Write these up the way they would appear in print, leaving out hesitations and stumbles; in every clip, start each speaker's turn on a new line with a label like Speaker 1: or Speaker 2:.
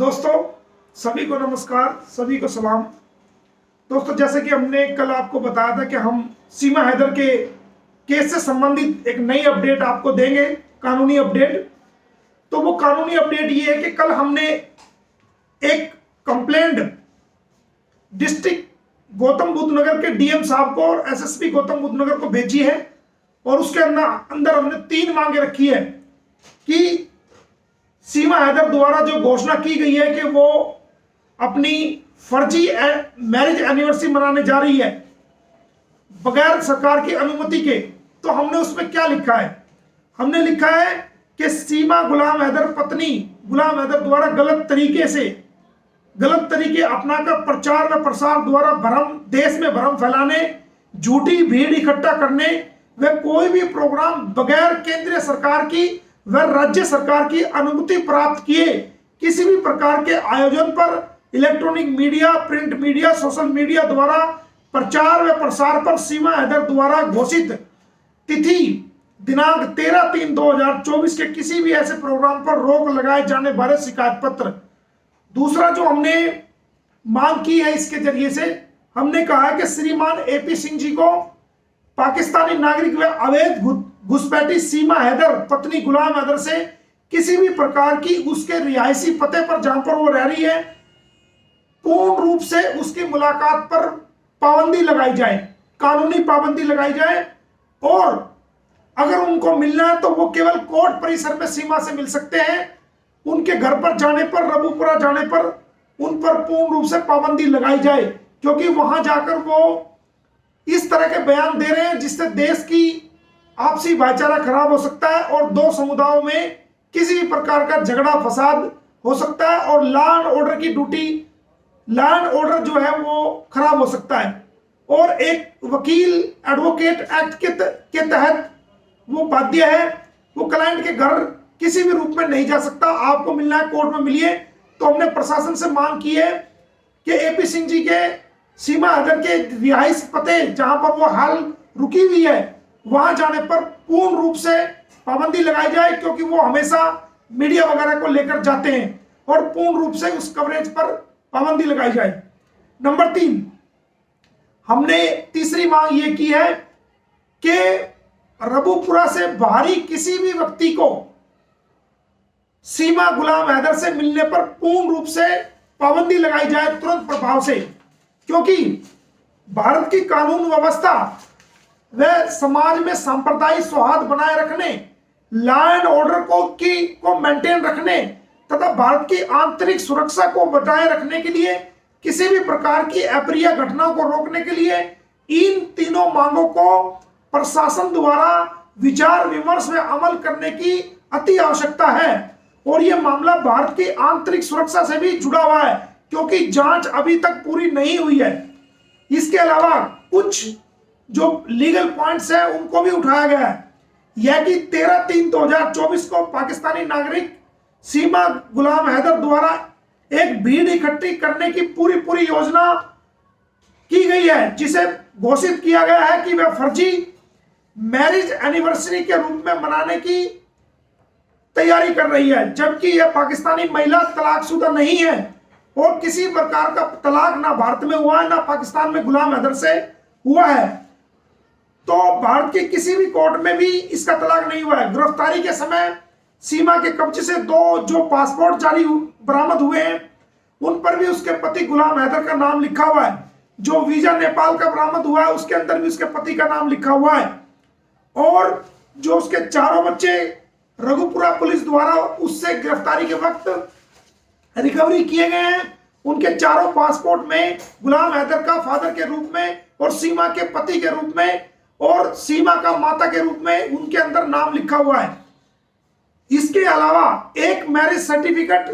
Speaker 1: दोस्तों सभी को नमस्कार, सभी को सलाम। दोस्तों जैसे कि हमने कल आपको बताया था कि हम सीमा हैदर के केस से संबंधित एक नई अपडेट आपको देंगे, कानूनी अपडेट। तो वो कानूनी अपडेट ये है कि कल हमने एक कंप्लेंट डिस्ट्रिक्ट गौतम बुद्ध नगर के डीएम साहब को और एसएसपी गौतम बुद्ध नगर को भेजी है और उसके अंदर हमने 3 मांगे रखी है कि सीमा हैदर द्वारा जो घोषणा की गई है कि वो अपनी फर्जी मैरिज एनिवर्सरी मनाने जा रही है बगैर सरकार की अनुमति के। तो हमने उसमें क्या लिखा है? हमने लिखा है कि सीमा गुलाम हैदर पत्नी गुलाम हैदर द्वारा गलत तरीके अपनाकर प्रचार व प्रसार द्वारा देश में भ्रम फैलाने, झूठी भीड़ इकट्ठा करने व कोई भी प्रोग्राम बगैर केंद्रीय सरकार की व राज्य सरकार की अनुमति प्राप्त किए किसी भी प्रकार के आयोजन पर electronic media, print media, social media द्वारा प्रचार व प्रसार पर सीमा हैदर द्वारा घोषित तिथि दिनांक 13/3/2024 के किसी भी ऐसे प्रोग्राम पर रोक लगाए जाने बारे शिकायत पत्र। दूसरा जो हमने मांग की है, इसके जरिए से हमने कहा है कि श्रीमान एपी सिंह जी को पाकिस्तानी नागरिक व अवैध घुसपैठी सीमा हैदर पत्नी गुलाम हैदर से किसी भी प्रकार की उसके रिहायशी पते पर जहां पर वो रह रही है पूर्ण रूप से उसकी मुलाकात पर पाबंदी लगाई जाए, कानूनी पाबंदी लगाई जाए। और अगर उनको मिलना है तो वो केवल कोर्ट परिसर में सीमा से मिल सकते हैं। उनके घर पर जाने पर, रबूपुरा जाने पर उन पर पूर्ण रूप से पाबंदी लगाई जाए, क्योंकि वहां जाकर वो इस तरह के बयान दे रहे हैं जिससे देश की आपसी भाईचारा खराब हो सकता है और 2 समुदायों में किसी भी प्रकार का झगड़ा फसाद हो सकता है और लॉ एंड ऑर्डर जो है वो खराब हो सकता है। और एक वकील एडवोकेट एक्ट के तहत वो बाध्य है, वो क्लाइंट के घर किसी भी रूप में नहीं जा सकता। आपको मिलना है, कोर्ट में मिलिए। तो हमने प्रशासन से मांग की है कि एपी सिंह जी के सीमा हैदर के रिहाइश पते जहां पर वो हाल रुकी हुई है वहां जाने पर पूर्ण रूप से पाबंदी लगाई जाए, क्योंकि वो हमेशा मीडिया वगैरह को लेकर जाते हैं, और पूर्ण रूप से उस कवरेज पर पाबंदी लगाई जाए। नंबर 3, हमने तीसरी मांग ये की है कि रबूपुरा से बाहरी किसी भी व्यक्ति को सीमा गुलाम हैदर से मिलने पर पूर्ण रूप से पाबंदी लगाई जाए तुरंत प्रभाव से, क्योंकि भारत की कानून व्यवस्था व समाज में सांप्रदायिक सौहार्द बनाए रखने, लॉ एंड ऑर्डर को मेंटेन रखने तथा भारत की आंतरिक सुरक्षा को बनाए रखने के लिए, किसी भी प्रकार की अप्रिय घटनाओं को रोकने के लिए इन तीनों मांगों को प्रशासन द्वारा विचार विमर्श में अमल करने की अति आवश्यकता है। और यह मामला भारत की आंतरिक सुरक्षा से भी जुड़ा हुआ है, क्योंकि जांच अभी तक पूरी नहीं हुई है। इसके अलावा कुछ जो लीगल पॉइंट्स हैं उनको भी उठाया गया है। यह कि 13/3/2024 को पाकिस्तानी नागरिक सीमा गुलाम हैदर द्वारा एक भीड़ इकट्ठी करने की पूरी योजना की गई है, जिसे घोषित किया गया है कि वह फर्जी मैरिज एनिवर्सरी के रूप में मनाने की तैयारी कर रही है, जबकि यह पाकिस्तानी महिला तलाकशुदा नहीं है और किसी प्रकार का तलाक ना भारत में हुआ है ना पाकिस्तान में गुलाम हैदर से हुआ है। तो भारत के किसी भी कोर्ट में भी इसका तलाक नहीं हुआ है। गिरफ्तारी के समय सीमा के कब्जे से 2 जो पासपोर्ट बरामद हुए हैं उन पर भी उसके पति गुलाम हैदर का नाम लिखा हुआ है। जो वीजा नेपाल का बरामद हुआ है उसके अंदर भी उसके पति का नाम लिखा हुआ है। और जो उसके 4 बच्चे रघुपुरा पुलिस द्वारा उससे गिरफ्तारी के वक्त रिकवरी किए गए हैं, उनके 4 पासपोर्ट में गुलाम हैदर का फादर के रूप में और सीमा के पति के रूप में और सीमा का माता के रूप में उनके अंदर नाम लिखा हुआ है। इसके अलावा एक मैरिज सर्टिफिकेट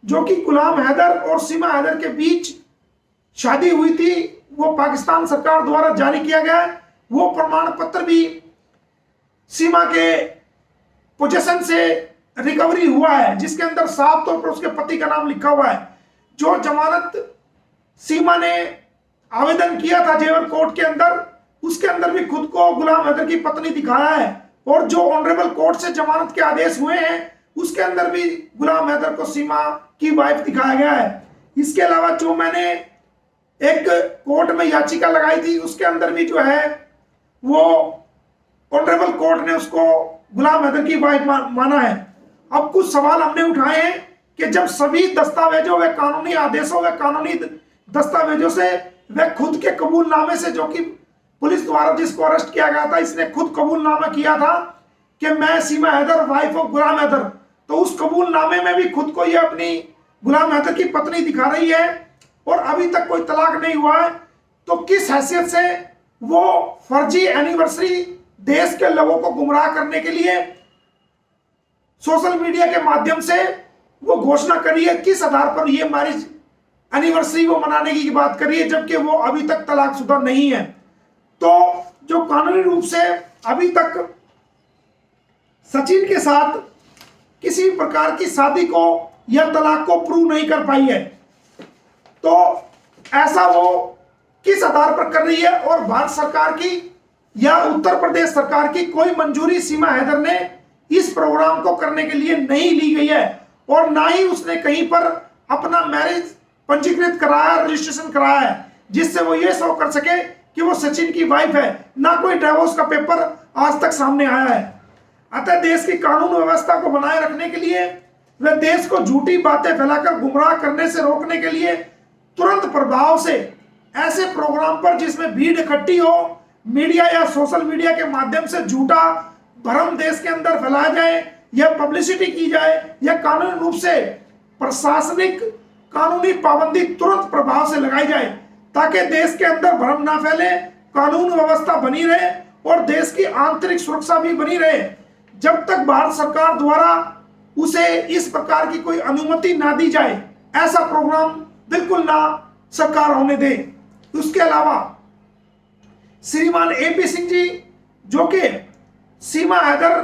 Speaker 1: जो कि गुलाम हैदर और सीमा हैदर के बीच शादी हुई थी, वो पाकिस्तान सरकार द्वारा जारी किया गया है। वो प्रमाण पत्र भी सीमा के पोजेशन से रिकवरी हुआ है, जिसके अंदर साफ तौर पर उसके पति का नाम लिखा हुआ है। जो जमानत सीमा ने आवेदन किया था जेवर कोर्ट के अंदर, उसके अंदर भी खुद को गुलाम हैदर की पत्नी दिखाया है। और जो ऑनरेबल कोर्ट से जमानत के आदेश हुए हैं उसके अंदर भी गुलाम हैदर को सीमा की वाइफ दिखाया गया है। इसके अलावा जो मैंने एक कोर्ट में याचिका लगाई थी, उसके अंदर भी जो है वो ऑनरेबल कोर्ट ने उसको गुलाम हैदर की वाइफ माना है। अब कुछ सवाल हमने उठाए हैं कि जब सभी दस्तावेजों व कानूनी आदेशों व कानूनी दस्तावेजों से व खुद के कबूलनामे से, जो कि पुलिस द्वारा जिसको अरेस्ट किया गया था, इसने खुद कबूलनामा किया था कि मैं सीमा हैदर वाइफ ऑफ गुलाम हैदर, तो उस कबूलनामे में भी खुद को ये अपनी गुलाम हैदर की पत्नी दिखा रही है और अभी तक कोई तलाक नहीं हुआ है। तो किस हैसियत से वो फर्जी एनिवर्सरी देश के लोगों को गुमराह करने के लिए सोशल मीडिया के माध्यम से वो घोषणा करी है? किस आधार पर ये मैरिज एनिवर्सरी वो मनाने की बात करी है, जबकि वो अभी तक तलाकशुदा नहीं है? तो जो कानूनी रूप से अभी तक सचिन के साथ किसी प्रकार की शादी को या तलाक को प्रूव नहीं कर पाई है, तो ऐसा वो किस आधार पर कर रही है? और भारत सरकार की या उत्तर प्रदेश सरकार की कोई मंजूरी सीमा हैदर ने इस प्रोग्राम को करने के लिए नहीं ली गई है, और ना ही उसने कहीं पर अपना मैरिज पंजीकृत कराया, रजिस्ट्रेशन कराया है, जिससे वो ये शो कर सके कि वो सचिन की वाइफ है। ना कोई डिवोर्स का पेपर आज तक सामने आया है। अतः देश की कानून व्यवस्था को बनाए रखने के लिए व देश को झूठी बातें फैलाकर गुमराह करने से रोकने के लिए तुरंत प्रभाव से ऐसे प्रोग्राम पर जिसमें भीड़ इकट्ठी हो, मीडिया या सोशल मीडिया के माध्यम से झूठा भ्रम देश के अंदर फैलाया जाए या पब्लिसिटी की जाए, या कानूनी रूप से प्रशासनिक कानूनी पाबंदी तुरंत प्रभाव से लगाई जाए, ताकि देश के अंदर भ्रम ना फैले, कानून व्यवस्था बनी रहे और देश की आंतरिक सुरक्षा भी बनी रहे। जब तक भारत सरकार द्वारा उसे इस प्रकार की कोई अनुमति ना दी जाए, ऐसा प्रोग्राम बिल्कुल ना सरकार होने दे। उसके अलावा श्रीमान एपी सिंह जी, जो कि सीमा हैदर